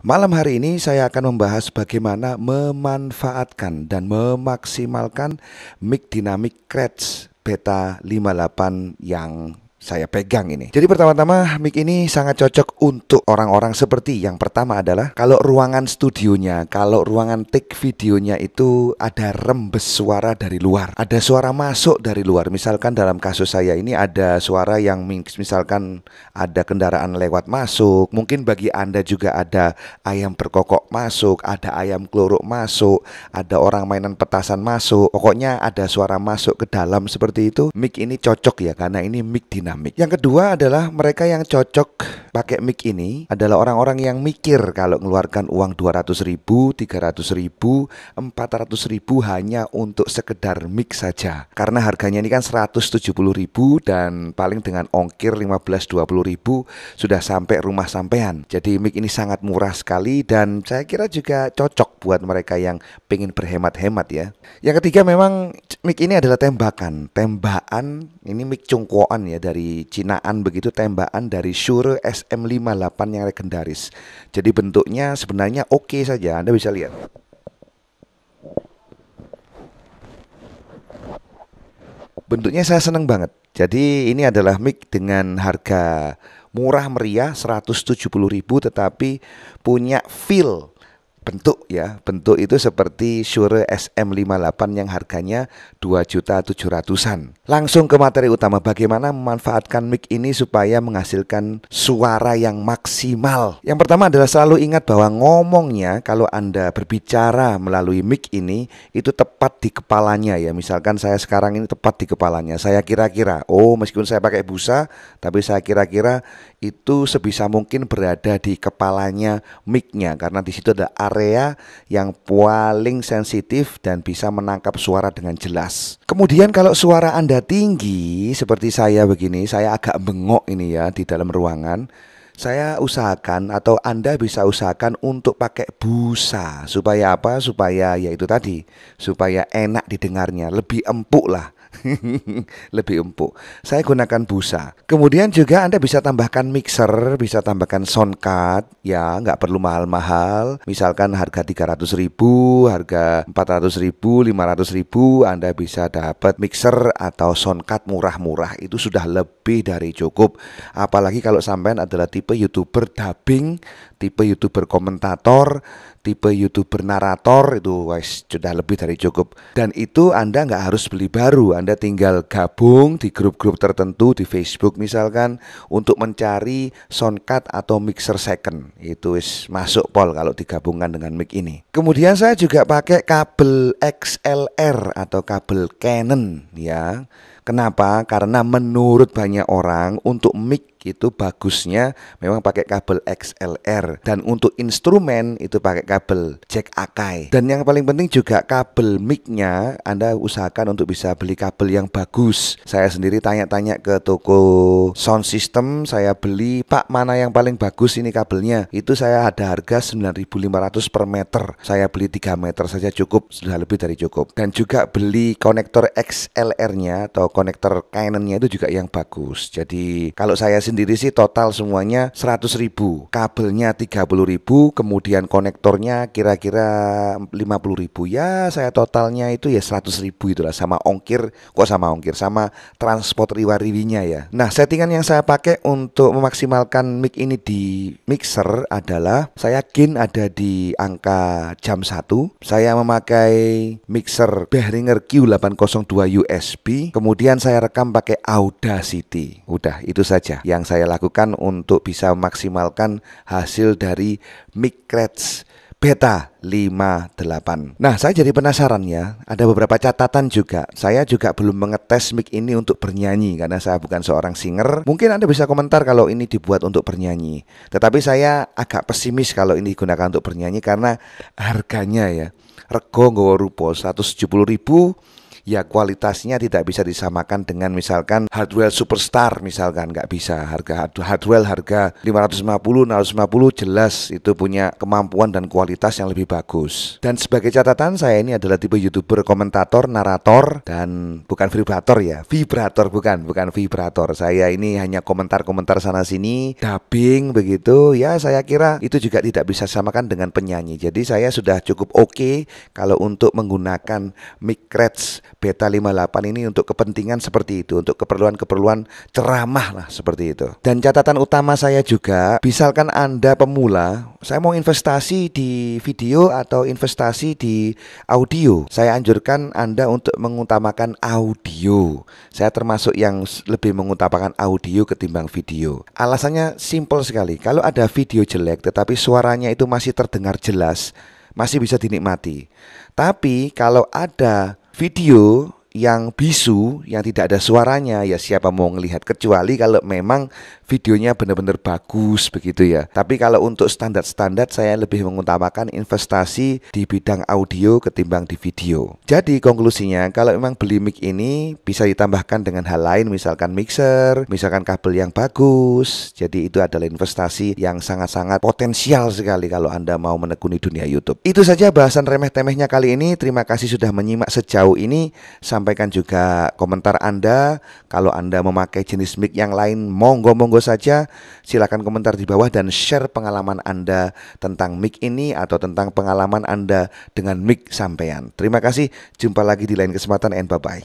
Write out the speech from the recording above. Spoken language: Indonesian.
Malam hari ini saya akan membahas bagaimana memanfaatkan dan memaksimalkan mic dynamic Kretz Beta 58 yang saya pegang ini. Jadi pertama-tama mic ini sangat cocok untuk orang-orang seperti yang pertama adalah kalau ruangan studionya, kalau ruangan take videonya itu ada rembes suara dari luar, ada suara masuk dari luar. Misalkan dalam kasus saya ini ada suara yang misalkan ada kendaraan lewat masuk, mungkin bagi Anda juga ada ayam berkokok masuk, ada ayam klorok masuk, ada orang mainan petasan masuk. Pokoknya ada suara masuk ke dalam seperti itu. Mic ini cocok ya karena ini mic dynamic. Yang kedua adalah mereka yang cocok pakai mic ini adalah orang-orang yang mikir kalau mengeluarkan uang 200.000, 300.000, 400.000 hanya untuk sekedar mic saja. Karena harganya ini kan 170.000 dan paling dengan ongkir 15-20.000 sudah sampai rumah sampean. Jadi mic ini sangat murah sekali dan saya kira juga cocok buat mereka yang pengen berhemat-hemat ya. Yang ketiga memang mic ini adalah tembakan ini mic cungkoan ya dari Cinaan begitu, tembakan dari Shure SM58 yang legendaris. Jadi bentuknya sebenarnya oke saja, Anda bisa lihat. Bentuknya saya seneng banget. Jadi ini adalah mic dengan harga murah meriah 170.000 tetapi punya feel bentuk ya. Bentuk itu seperti Shure SM58 yang harganya 2.700.000-an. Langsung ke materi utama, bagaimana memanfaatkan mic ini supaya menghasilkan suara yang maksimal. Yang pertama adalah selalu ingat bahwa ngomongnya kalau Anda berbicara melalui mic ini itu tepat di kepalanya ya. Misalkan saya sekarang ini tepat di kepalanya. Saya kira-kira, meskipun saya pakai busa, tapi saya kira-kira itu sebisa mungkin berada di kepalanya mic-nya karena di situ ada area yang paling sensitif dan bisa menangkap suara dengan jelas. Kemudian kalau suara Anda tinggi seperti saya begini, saya agak bengok ini ya di dalam ruangan. Saya usahakan atau Anda bisa usahakan untuk pakai busa. Supaya apa? Supaya yaitu tadi, supaya enak didengarnya, lebih empuk lah. Lebih empuk. Saya gunakan busa. Kemudian juga Anda bisa tambahkan mixer, bisa tambahkan sound card. Ya, nggak perlu mahal-mahal. Misalkan harga 300.000, harga 400.000, 500.000, Anda bisa dapat mixer atau sound card murah-murah. Itu sudah lebih dari cukup. Apalagi kalau sampean adalah tipe YouTuber dubbing, tipe YouTuber komentator, tipe YouTuber narator, itu sudah lebih dari cukup. Dan itu Anda nggak harus beli baru. Anda tinggal gabung di grup-grup tertentu di Facebook misalkan untuk mencari soundcard atau mixer second. Itu masuk pol kalau digabungkan dengan mic ini. Kemudian saya juga pakai kabel XLR atau kabel Canon ya. Kenapa? Karena menurut banyak orang untuk mic itu bagusnya memang pakai kabel XLR, dan untuk instrumen itu pakai kabel jack Akai. Dan yang paling penting juga kabel mic-nya Anda usahakan untuk bisa beli kabel yang bagus. Saya sendiri tanya-tanya ke toko sound system, saya beli, "Pak, mana yang paling bagus ini kabelnya?" Itu saya ada harga 9.500 per meter. Saya beli 3 meter saja cukup, sudah lebih dari cukup. Dan juga beli konektor XLR-nya atau konektor Canon-nya itu juga yang bagus. Jadi kalau saya sendiri sih total semuanya 100.000, kabelnya 30.000, kemudian konektornya kira-kira 50.000. Ya saya totalnya itu ya 100.000 itulah, sama ongkir, sama transport riwa-riwinya ya. Nah, settingan yang saya pakai untuk memaksimalkan mic ini di mixer adalah saya gain ada di angka jam 1. Saya memakai mixer Behringer Q802 USB, kemudian saya rekam pakai Audacity. Udah, itu saja yang saya lakukan untuk bisa memaksimalkan hasil dari mic Kretz Beta 58. Nah, saya jadi penasaran ya. Ada beberapa catatan juga. Saya juga belum mengetes mic ini untuk bernyanyi karena saya bukan seorang singer. Mungkin Anda bisa komentar kalau ini dibuat untuk bernyanyi. Tetapi saya agak pesimis kalau ini digunakan untuk bernyanyi karena harganya ya. Rego nggawa rupa 170.000. ya kualitasnya tidak bisa disamakan dengan misalkan hardware superstar, misalkan nggak bisa. Hardware harga 550, 650 jelas itu punya kemampuan dan kualitas yang lebih bagus. Dan sebagai catatan, saya ini adalah tipe YouTuber komentator, narator, dan bukan vibrator ya. Vibrator bukan vibrator. Saya ini hanya komentar-komentar sana sini, dubbing begitu. Ya saya kira itu juga tidak bisa samakan dengan penyanyi. Jadi saya sudah cukup oke kalau untuk menggunakan mic Reds Beta 58 ini untuk kepentingan seperti itu, untuk keperluan-keperluan ceramah lah seperti itu. Dan catatan utama saya juga, misalkan Anda pemula, saya mau investasi di video atau investasi di audio, saya anjurkan Anda untuk mengutamakan audio. Saya termasuk yang lebih mengutamakan audio ketimbang video. Alasannya simple sekali. Kalau ada video jelek tetapi suaranya itu masih terdengar jelas, masih bisa dinikmati. Tapi kalau ada video yang bisu, yang tidak ada suaranya, ya siapa mau ngelihat, kecuali kalau memang videonya benar-benar bagus begitu ya. Tapi kalau untuk standar-standar, saya lebih mengutamakan investasi di bidang audio ketimbang di video. Jadi konklusinya, kalau memang beli mic ini bisa ditambahkan dengan hal lain, misalkan mixer, misalkan kabel yang bagus. Jadi itu adalah investasi yang sangat-sangat potensial sekali kalau Anda mau menekuni dunia YouTube. Itu saja bahasan remeh-temehnya kali ini. Terima kasih sudah menyimak sejauh ini. Sampaikan juga komentar Anda. Kalau Anda memakai jenis mic yang lain, monggo-monggo saja. Silakan komentar di bawah dan share pengalaman Anda tentang mic ini atau tentang pengalaman Anda dengan mic sampean. Terima kasih. Jumpa lagi di lain kesempatan and bye-bye.